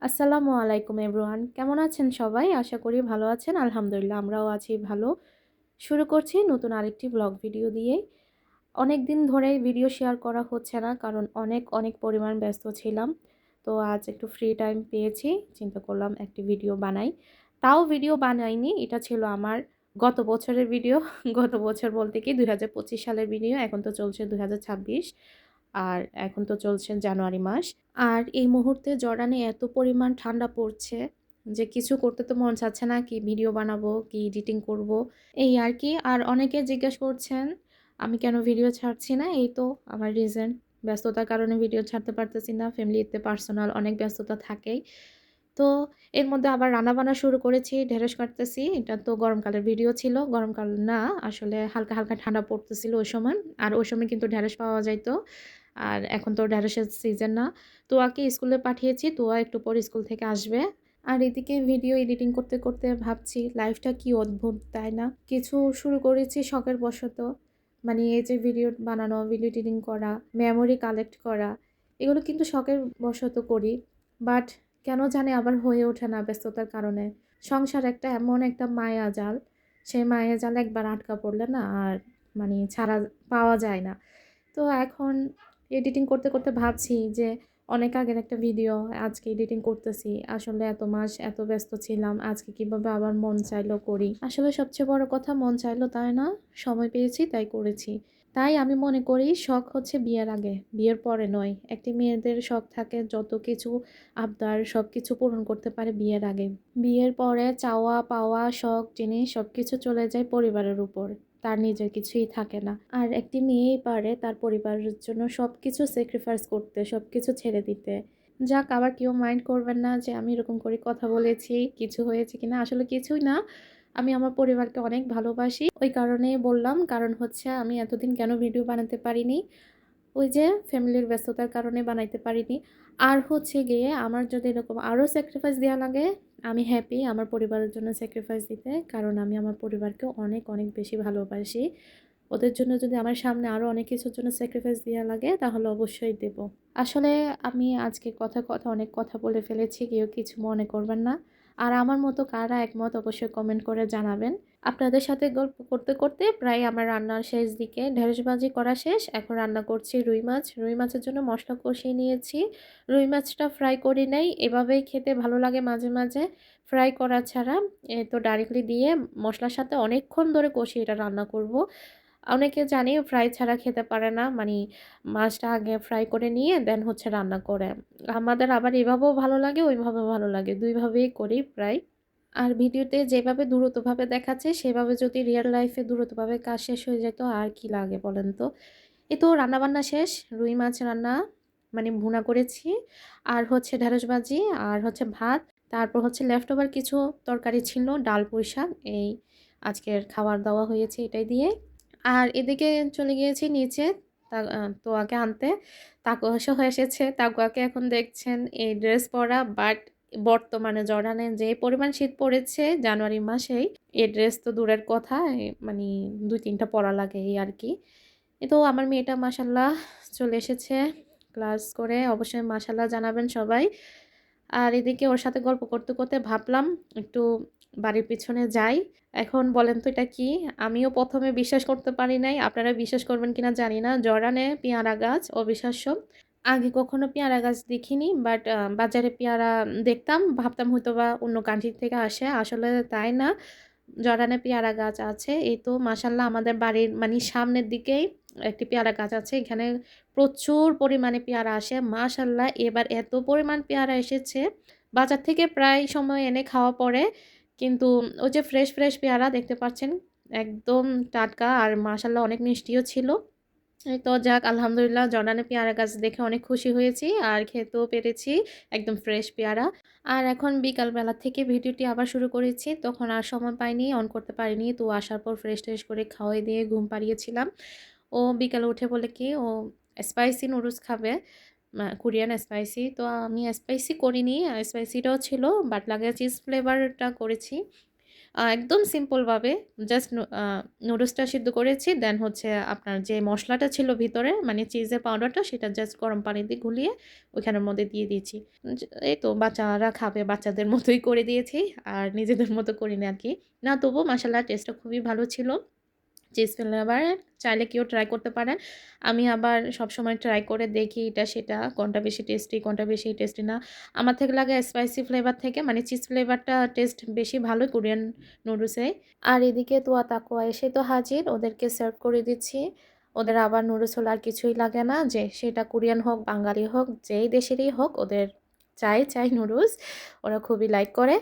আসসালামু আলাইকুম এভরিওয়ান, কেমন আছেন সবাই? আশা করি ভালো আছেন। আলহামদুলিল্লাহ আমরাও আছি ভালো। শুরু করছি নতুন আরেকটি ব্লগ ভিডিও দিয়ে। অনেক দিন ধরেই ভিডিও শেয়ার করা হচ্ছে না, কারণ অনেক পরিমাণ ব্যস্ত ছিলাম। তো আজ একটু ফ্রি টাইম পেয়েছি, চিন্তা করলাম একটি ভিডিও বানাই। তাও ভিডিও বানাইনি, এটা ছিল আমার গত বছরের ভিডিও। গত বছর বলতে কি 2025 সালের ভিডিও, এখন তো চলছে 2026। আর এখন তো চলছে জানুয়ারি মাস। আর এই মুহূর্তে জর্ডানে এত পরিমাণ ঠান্ডা পড়ছে যে কিছু করতে তো মন চাচ্ছে না, কি ভিডিও বানাবো, কি এডিটিং করব, এই আর কি। আর অনেকে জিজ্ঞেস করছেন আমি কেন ভিডিও ছাড়ছি না। এই তো আমার রিজন, ব্যস্ততার কারণে ভিডিও ছাড়তে পারতেছি না। ফ্যামিলিতে পার্সোনাল অনেক ব্যস্ততা থাকেই। তো এর মধ্যে আবার রান্নাবান্না শুরু করেছি, ঢেঁড়স কাটতেছি। এটা তো গরমকালের ভিডিও ছিল, গরমকাল না আসলে হালকা হালকা ঠান্ডা পড়তেছিল ওই সময়। আর ওই সময় কিন্তু ঢেঁড়স পাওয়া যাইতো। আর এখন তো ঢেঁড়সের সিজন না। তোয়াকে স্কুলে পাঠিয়েছি, তোয়া একটু পর স্কুল থেকে আসবে। আর এদিকে ভিডিও এডিটিং করতে করতে ভাবছি লাইফটা কি অদ্ভুত, তাই না? কিছু শুরু করেছি শখের বশত, মানে এই যে ভিডিও বানানো, ভিডিও এডিটিং করা, মেমোরি কালেক্ট করা, এগুলো কিন্তু শখের বশত করি। বাট কেন জানি আবার হয়ে ওঠে না ব্যস্ততার কারণে। সংসার একটা এমন একটা মায়াজাল, সেই মায়াজাল একবার আটকা পড়লে না আর মানে ছাড়া পাওয়া যায় না। তো এখন এডিটিং করতে করতে ভাবছি যে অনেক আগের একটা ভিডিও আজকে এডিটিং করতেছি। আসলে এত মাস এত ব্যস্ত ছিলাম, আজকে কিভাবে আবার মন চাইলো করি। আসলে সবচেয়ে বড় কথা মন চাইলো তাই না, সময় পেয়েছি তাই করেছি। তাই আমি মনে করি শখ হচ্ছে বিয়ের আগে, বিয়ের পরে নয়। একটি মেয়েদের শখ থাকে যত কিছু আবদার সব কিছু পূরণ করতে পারে বিয়ের আগে। বিয়ের পরে চাওয়া পাওয়া শখ জিনিস সব কিছু চলে যায় পরিবারের উপর, তার নিজের কিছুই থাকে না। আর একটি মেয়েই পারে তার পরিবারের জন্য সব কিছু স্যাক্রিফাইস করতে, সব কিছু ছেড়ে দিতে। যাক, আবার কেউ মাইন্ড করবেন না যে আমি এরকম করে কথা বলেছি, কিছু হয়েছে কিনা। আসলে কিছুই না, আমি আমার পরিবারকে অনেক ভালোবাসি, ওই কারণেই বললাম। কারণ হচ্ছে আমি এতদিন কেন ভিডিও বানাতে পারিনি, ওই যে ফ্যামিলির ব্যস্ততার কারণে বানাইতে পারিনি। আর হচ্ছে গিয়ে আমার যদি এরকম আরও স্যাক্রিফাইস দেওয়া লাগে, আমি হ্যাপি আমার পরিবারের জন্য স্যাক্রিফাইস দিতে, কারণ আমি আমার পরিবারকে অনেক বেশি ভালোবাসি। ওদের জন্য যদি আমার সামনে আরও অনেক কিছুর জন্য স্যাক্রিফাইস দেওয়া লাগে তাহলে অবশ্যই দেব। আসলে আমি আজকে অনেক কথা বলে ফেলেছি, কেউ কিছু মনে করবেন না। আর আমার মতো কারা একমত অবশ্যই কমেন্ট করে জানাবেন। আপনাদের সাথে গল্প করতে করতে প্রায় আমার রান্নার শেষ দিকে, ঢেঁড়স ভাজি করা শেষ, এখন রান্না করছি রুই মাছ। রুই মাছের জন্য মশলা কষিয়ে নিয়েছি। রুই মাছটা ফ্রাই করি নাই, এভাবেই খেতে ভালো লাগে মাঝে মাঝে, ফ্রাই করা ছাড়া। তো ডাইরেক্টলি দিয়ে মশলার সাথে অনেকক্ষণ ধরে কষিয়ে এটা রান্না করব। অনেকে জানি ফ্রাই ছাড়া খেতে পারে না, মানে মাছটা আগে ফ্রাই করে নিয়ে দেন হচ্ছে রান্না করে। আমাদের আবার এভাবেও ভালো লাগে, ওইভাবেও ভালো লাগে, দুইভাবেই করি প্রায়। আর ভিডিওতে যেভাবে দ্রুতভাবে দেখাচ্ছে সেভাবে যদি রিয়েল লাইফে দ্রুতভাবে কাজ শেষ হয়ে যেত আর কি লাগে বলেন তো। এই তো রান্নাবান্না শেষ, রুই মাছ রান্না মানে ভুনা করেছি, আর হচ্ছে ঢেঁড়স ভাজি, আর হচ্ছে ভাত। তারপর হচ্ছে লেফট ওভার কিছু তরকারি ছিল, ডাল পুঁই শাক, এই আজকের খাবার দাওয়া হয়েছে এটাই দিয়ে। আর এদিকে চলে গিয়েছি নিচে তোয়াকে আনতে। তাকু হয়ে এসেছে, তাকুয়াকে এখন দেখছেন এই ড্রেস পরা। বাট বর্তমানে জর্ডানে যে পরিমাণ শীত পড়েছে জানুয়ারি মাসেই, এই ড্রেস তো দূরের কথা, মানে 2-3টা পরা লাগে এই আর কি। এ তো আমার মেয়েটা মাশাল্লাহ চলে এসেছে ক্লাস করে, অবশ্যই মাশাল্লাহ জানাবেন সবাই। আর এদিকে ওর সাথে গল্প করতে করতে ভাবলাম একটু বাড়ির পিছনে যাই। এখন বলেন তো এটা কি? আমিও প্রথমে বিশ্বাস করতে পারি নাই, আপনারা বিশ্বাস করবেন কিনা জানি না। জর্ডানে পেয়ারা গাছ অবিশ্বাস্য, আগে কখনো পেয়ারা গাছ দেখিনি। বাট বাজারে পেয়ারা দেখতাম, ভাবতাম হয়তো বা অন্য কান্ট্রি থেকে আসে, আসলে তাই না। জর্ডানে পেয়ারা গাছ আছে। এই তো মাশাল্লাহ আমাদের বাড়ির মানে সামনের দিকেই একটি পেয়ারা গাছ আছে, এখানে প্রচুর পরিমাণে পেয়ারা আসে মাশাল্লাহ। এবার এত পরিমাণ পেয়ারা এসেছে, বাজার থেকে প্রায় সময় এনে খাওয়া পড়ে, কিন্তু ওই যে ফ্রেশ ফ্রেশ পেয়ারা দেখতে পাচ্ছেন, একদম টাটকা, আর মাশাল্লাহ অনেক মিষ্টিও ছিল। এই তো যাক আলহামদুলিল্লাহ, জর্ডানে পেয়ারা গাছ দেখে অনেক খুশি হয়েছি আর খেতেও পেরেছি একদম ফ্রেশ পেয়ারা। আর এখন বিকালবেলা থেকে ভিডিওটি আবার শুরু করেছি, তখন আর সময় পাইনি, অন করতে পারিনি। তো আসার পর ফ্রেশ ট্রেশ করে খাওয়াই দিয়ে ঘুম পাড়িয়েছিলাম। ও বিকালে উঠে বলে কি ও স্পাইসি নুডলস খাবে, কোরিয়ান স্পাইসি। তো আমি স্পাইসি করিনি, স্পাইসিটাও ছিল বাট লাগে চিজ ফ্লেভারটা করেছি। একদম সিম্পলভাবে জাস্ট নুডলসটা সিদ্ধ করেছি। দেন হচ্ছে আপনার যে মসলাটা ছিল ভিতরে মানে চিজের পাউডারটা সেটা জাস্ট গরম পানি দিয়ে গুলিয়ে ওইখানের মধ্যে দিয়ে দিয়েছি। এই তো বাচ্চারা খাবে বাচ্চাদের মতোই করে দিয়েছি। আর নিজেদের মতো করিনি আরকি। না তবুও মাশাআল্লাহ টেস্টটা খুবই ভালো ছিল। চিজ ফ্লেভার চাইলে কেউ ট্রাই করতে পারেন। আমি আবার সবসময় ট্রাই করে দেখি এটা সেটা কোনটা বেশি টেস্টি, কোনটা বেশি টেস্টি না। আমার থেকে লাগে স্পাইসি ফ্লেভার থেকে মানে চিজ ফ্লেভারটা টেস্ট বেশি ভালো কোরিয়ান নুডলসে। আর এদিকে তোয়া তাকোয়া এসে তো হাজির, ওদেরকে সার্ভ করে দিচ্ছি। ওদের আবার নুডলস হলে আর কিছুই লাগে না, যে সেটা কোরিয়ান হোক, বাঙালি হোক, যেই দেশেরই হোক ওদের চাই নুডলস। ওরা খুবই লাইক করে।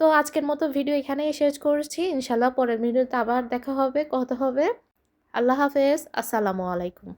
তো আজকের মতো ভিডিও এখানেই শেষ করছি। ইনশাআল্লাহ পরের ভিডিওতে আবার দেখা হবে, কথা হবে। আল্লাহ হাফেজ। আসসালামু আলাইকুম।